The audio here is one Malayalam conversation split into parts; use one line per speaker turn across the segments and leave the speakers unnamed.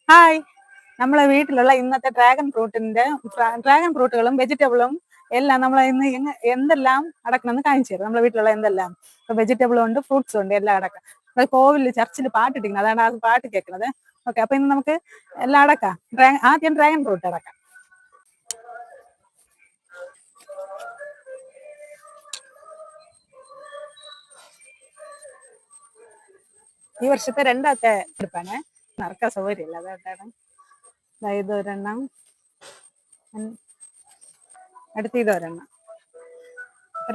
ഹായ്, നമ്മളെ വീട്ടിലുള്ള ഇന്നത്തെ ഡ്രാഗൺ ഫ്രൂട്ടുകളും വെജിറ്റബിളും എല്ലാം നമ്മൾ ഇന്ന് എന്തെല്ലാം അടക്കണമെന്ന് കാണിച്ചു തരും. നമ്മളെ വീട്ടിലുള്ള എന്തെല്ലാം ഇപ്പൊ വെജിറ്റബിളും ഉണ്ട്, ഫ്രൂട്ട്സും ഉണ്ട്, എല്ലാം അടക്കാം. അത് കോവിലിൽ ചർച്ചിൽ പാട്ടിട്ടിരിക്കുന്നത്, അതാണ് ആ പാട്ട് കേൾക്കുന്നത്. ഓക്കെ, അപ്പൊ ഇന്ന് നമുക്ക് എല്ലാം അടക്കാം. ആദ്യം ഡ്രാഗൺ ഫ്രൂട്ട് അടക്കാം. ഈ വർഷത്തെ രണ്ടാമത്തെ എടുപ്പാണ്, നടക്കാൻ സൗകര്യമില്ല, അതായിട്ടാണ്. ഇതൊരെണ്ണം, അടുത്ത ഇതൊരെണ്ണം,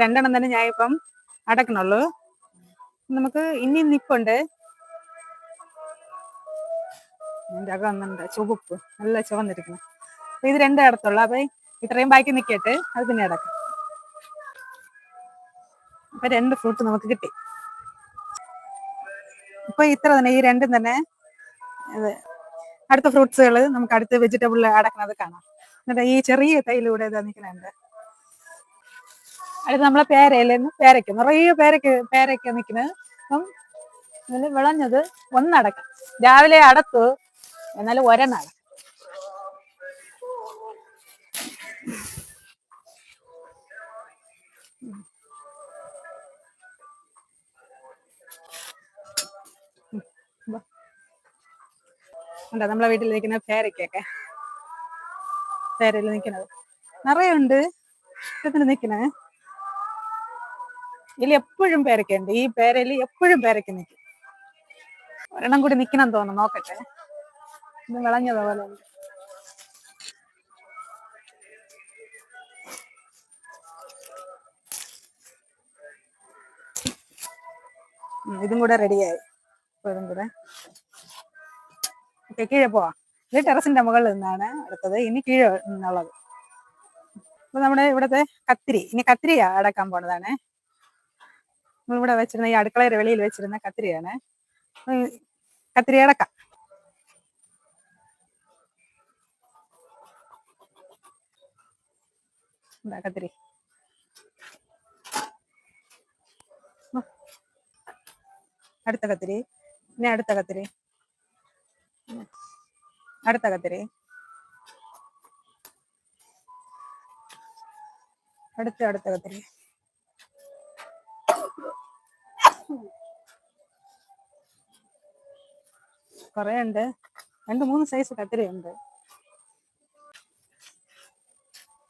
രണ്ടെണ്ണം തന്നെ ഞാൻ ഇപ്പം അടക്കണുള്ളൂ. നമുക്ക് ഇനി നിപ്പുണ്ട്, എൻ്റെ അകന്നുണ്ട് ചുവപ്പ്, നല്ല ചുവന്നിരിക്കണം. അപ്പൊ ഇത് രണ്ടേ അടത്തുള്ളൂ. അപ്പൊ ഇത്രയും ബാക്കി നിക്കട്ട്, അത് പിന്നെ അടക്കാം. അപ്പൊ രണ്ട് ഫ്രൂട്ട് നമുക്ക് കിട്ടി. ഇപ്പൊ ഇത്ര തന്നെ, ഈ രണ്ടും തന്നെ. അടുത്ത ഫ്രൂട്ട്സുകൾ നമുക്ക് അടുത്ത വെജിറ്റബിളിൽ അടക്കുന്നത് കാണാം. എന്നിട്ട് ഈ ചെറിയ തൈയിലൂടെ ഇതാ നിൽക്കുന്നുണ്ട്. അടുത്ത് നമ്മളെ പേരയ്ക്ക നിറയെ പേരയ്ക്ക നിൽക്കുന്നത്. അപ്പം ഇതിൽ വിളഞ്ഞത് ഒന്നടക്കാം. രാവിലെ അടത്തു, എന്നാലും ഒരെണ്ണം ഉണ്ടോ നമ്മളെ വീട്ടിൽ നിൽക്കുന്ന പേരയ്ക്കൊക്കെ. പേരയിൽ നിൽക്കുന്നത് നിറയെ ഉണ്ട്, ഇഷ്ടത്തിന് നിൽക്കണേ. ഇതിൽ എപ്പോഴും പേരയ്ക്കുണ്ട്, ഈ പേരയിൽ എപ്പോഴും പേരയ്ക്ക് നിൽക്കും. ഒരെണ്ണം കൂടി നിൽക്കണം തോന്നുന്നു, നോക്കട്ടെ. ഇത് വിളഞ്ഞതുപോലെ ഉണ്ട്. ഇതും കൂടെ റെഡിയായി. ഇതും കൂടെ കീഴെ പോവാം. ഇത് ടെറസിന്റെ മുകളിൽ നിന്നാണ് എടുത്തത്, ഇനി കീഴെ നിന്നുള്ളത്. അപ്പൊ നമ്മുടെ ഇവിടുത്തെ കത്തിരി, ഇനി കത്തിരി അടക്കാൻ പോണതാണ്. നമ്മളിവിടെ വെച്ചിരുന്ന ഈ അടുക്കളയുടെ വെളിയിൽ വെച്ചിരുന്ന കത്തിരിയാണ്. കത്തിരി അടക്കാം. കത്തിരി അടുത്ത കത്തിരി, ഇനി അടുത്ത കത്തിരി, അടുത്ത കത്തിരി, അടുത്ത കത്തിരി. കുറെ ഉണ്ട്, 2-3 സൈസ് കത്തിരി ഉണ്ട്.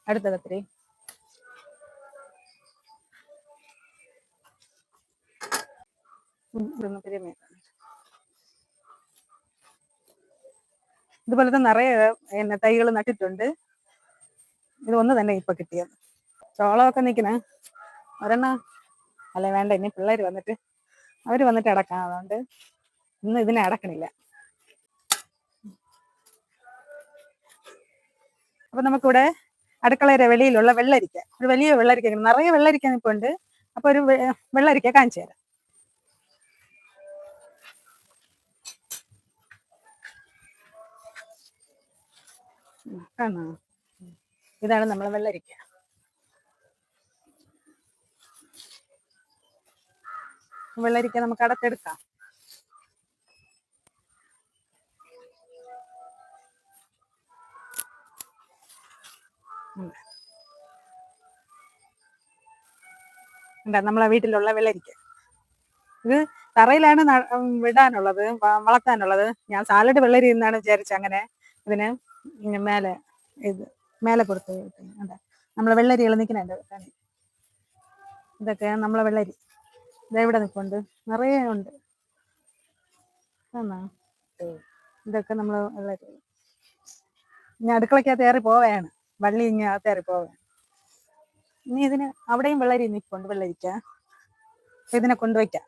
അടുത്ത കത്തിരി, ഇതുപോലത്തെ നിറയെ തൈകൾ നട്ടിട്ടുണ്ട്. ഇത് ഒന്ന് തന്നെ ഇപ്പൊ കിട്ടിയത്. ചോളമൊക്കെ നിൽക്കണേ. ഒരെണ്ണം അല്ല, വേണ്ട, ഇനി പിള്ളേർ വന്നിട്ട് അവര് വന്നിട്ട് അടക്കാം. അതുകൊണ്ട് ഇന്ന് ഇതിനെ അടക്കണില്ല. അപ്പൊ നമുക്കിവിടെ അടുക്കളയുടെ വെളിയിലുള്ള വെള്ളരിക്ക, ഒരു വലിയ വെള്ളരിക്ക, നിറയെ വെള്ളരിക്ക നിൽപ്പുണ്ട്. അപ്പൊ ഒരു വെള്ളരിക്ക കാണിച്ചു തരാം. കാണോ, ഇതാണ് നമ്മളെ വെള്ളരിക്ക. വെള്ളരിക്ക നമുക്ക് അടത്തെടുക്കാം. നമ്മളെ വീട്ടിലുള്ള വെള്ളരിക്ക. ഇത് തറയിലാണ് വിടാനുള്ളത്, വളർത്താനുള്ളത്. ഞാൻ സാലഡ് വെള്ളരി എന്നാണ് വിചാരിച്ചത്. അങ്ങനെ ഇതിന് മേലെ മേലെ കൊടുത്ത് നമ്മളെ വെള്ളരികൾ നിൽക്കുന്നുണ്ട്. ഇതൊക്കെ നമ്മളെ വെള്ളരി ഇതെവിടെ നിൽപ്പുണ്ട്, നിറയെ ഉണ്ട്. ഇതൊക്കെ നമ്മളെ വെള്ളരി. ഇനി അടുക്കളക്കകത്ത് ഏറി പോവുകയാണ്, വള്ളി ഇങ്ങകത്ത് ഏറി പോവുകയാണ്. ഇനി ഇതിന് അവിടെയും വെള്ളരി നിൽപ്പുണ്ട്, വെള്ളരിക്ക. ഇതിനെ കൊണ്ടുവയ്ക്കാം.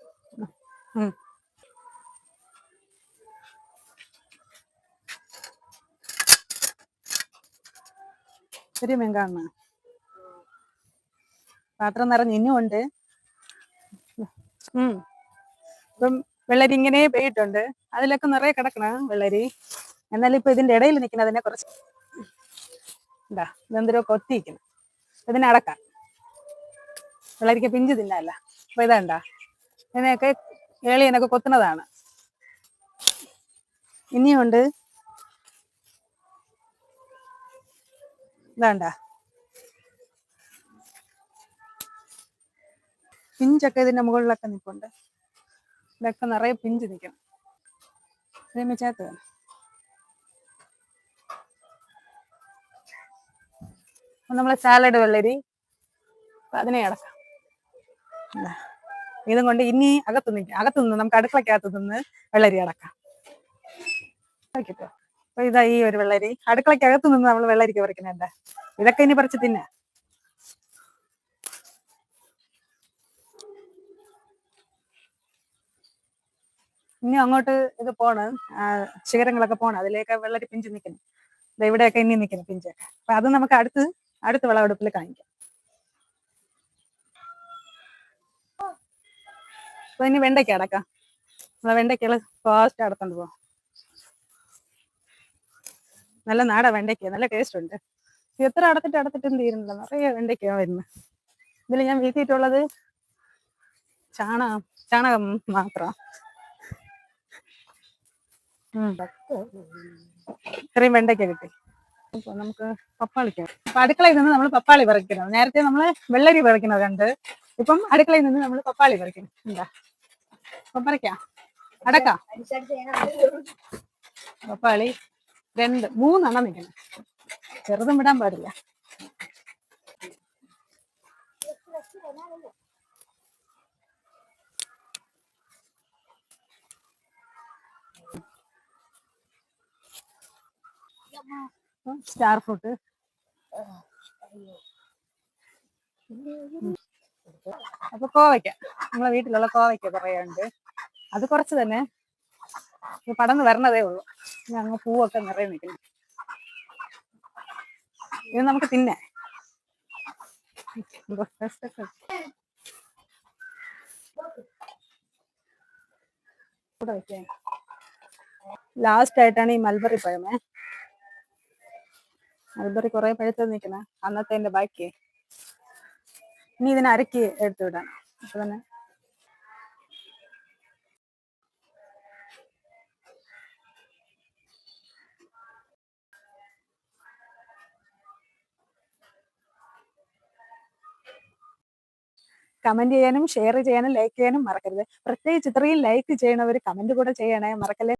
ഒരു മെങ്കാണ പാത്രം നിറഞ്ഞ് ഇനിയും ഉണ്ട്. ഇപ്പം വെള്ളരി ഇങ്ങനെ പെയ്യിട്ടുണ്ട്, അതിലൊക്കെ നിറയെ കിടക്കണം വെള്ളരി. എന്നാലും ഇപ്പൊ ഇതിന്റെ ഇടയിൽ നിൽക്കുന്നതിനെ കുറച്ച് ഇതെന്തോ കൊത്തിയിരിക്കണം. ഇതിനെ അടക്കാം. വെള്ളരിക്ക പിഞ്ച് തിന്നല്ല. അപ്പൊ ഇതാണ്ടാ, ഇതിനെയൊക്കെ ഏളിയനൊക്കെ കൊത്തുന്നതാണ്. ഇനിയുണ്ട്, ഇതാണ്ട പിഞ്ചൊക്കെ ഇതിന്റെ മുകളിലൊക്കെ നിൽപ്പുണ്ട്. ഇതൊക്കെ നിറയെ പിഞ്ച് നിൽക്കണം. ഇതേ ചേർത്ത് നമ്മളെ സാലഡ് വെള്ളരി അതിനെ അടക്കാം. ഇതും കൊണ്ട് ഇനി അകത്തുനിന്ന് നമുക്ക് അടുക്കളക്കകത്ത് നിന്ന് വെള്ളരി അടക്കാം. അപ്പൊ ഇതാ ഈ ഒരു വെള്ളരി അടുക്കളക്കകത്ത് നിന്ന് നമ്മൾ വെള്ളരിക്ക പറിക്കുന്നുണ്ട്. ഇതൊക്കെ ഇനി പറിച്ച് തിന്നാ. ഇനി അങ്ങോട്ട് ഇത് പോണ് ശിഖരങ്ങളൊക്കെ പോണം. അതിലേക്ക് വെള്ളരി പിഞ്ച് നിൽക്കുന്നു. ഇവിടെയൊക്കെ ഇനി നിൽക്കുന്നു പിഞ്ചൊക്കെ. അപ്പൊ അത് നമുക്ക് അടുത്ത വിളവെടുപ്പിൽ കാണിക്കാം. അപ്പൊ ഇനി വെണ്ടയ്ക്ക അടക്കാം. നമ്മളെ വെണ്ടയ്ക്കകള് ഫാസ്റ്റ് അടത്തോണ്ട് പോവാം. നല്ല നാട വെണ്ടയ്ക്ക, നല്ല ടേസ്റ്റ് ഉണ്ട്. എത്ര അടത്തിട്ടും തീരുന്നില്ല. നിറയെ വെണ്ടയ്ക്ക വരുന്നു. ഇതിൽ ഞാൻ വീട്ടിയിട്ടുള്ളത് ചാണകം മാത്രം. ഇത്രയും വെണ്ടയ്ക്ക കിട്ടി. നമുക്ക് പപ്പാളിക്കാം. അപ്പൊ അടുക്കളയിൽ നിന്ന് നമ്മൾ പപ്പാളി പറിക്കണം. നേരത്തെ നമ്മള് വെള്ളരി പറിക്കുന്നത് കണ്ട്, ഇപ്പം അടുക്കളയിൽ നിന്ന് നമ്മൾ പപ്പാളി പറിക്കണം. എന്താ അപ്പം പറിക്കാം, അടക്കാം. പപ്പാളി 2-3 നിൽക്കണം. ചെറുതും വിടാൻ പാടില്ല. സ്റ്റാർ ഫ്രൂട്ട്, അപ്പൊ കോവയ്ക്ക, നമ്മളെ വീട്ടിലുള്ള കോവയ്ക്ക കുറേ ഉണ്ട്. അത് കുറച്ച് തന്നെ പടന്ന് വരണതേ ഉള്ളൂ. അങ്ങ് പൂവൊക്കെ നിറയെ നിൽക്കുന്നു. ഇത് നമുക്ക് തിന്നെ. ലാസ്റ്റ് ആയിട്ടാണ് ഈ മൽബറി പഴമേ. മൽബറി കുറെ പഴുത്ത് നിൽക്കണ അന്നത്തെ ബാക്കി. ഇനി ഇതിനെ അരക്കി എടുത്തു വിടാം. അപ്പൊ തന്നെ കമന്റ് ചെയ്യാനും ഷെയർ ചെയ്യാനും ലൈക്ക് ചെയ്യാനും മറക്കരുത്. പ്രത്യേകിച്ച് ഇത്രയും ലൈക്ക് ചെയ്യണവർ കമന്റ് കൂടെ ചെയ്യണേ, മറക്കല്ലേ.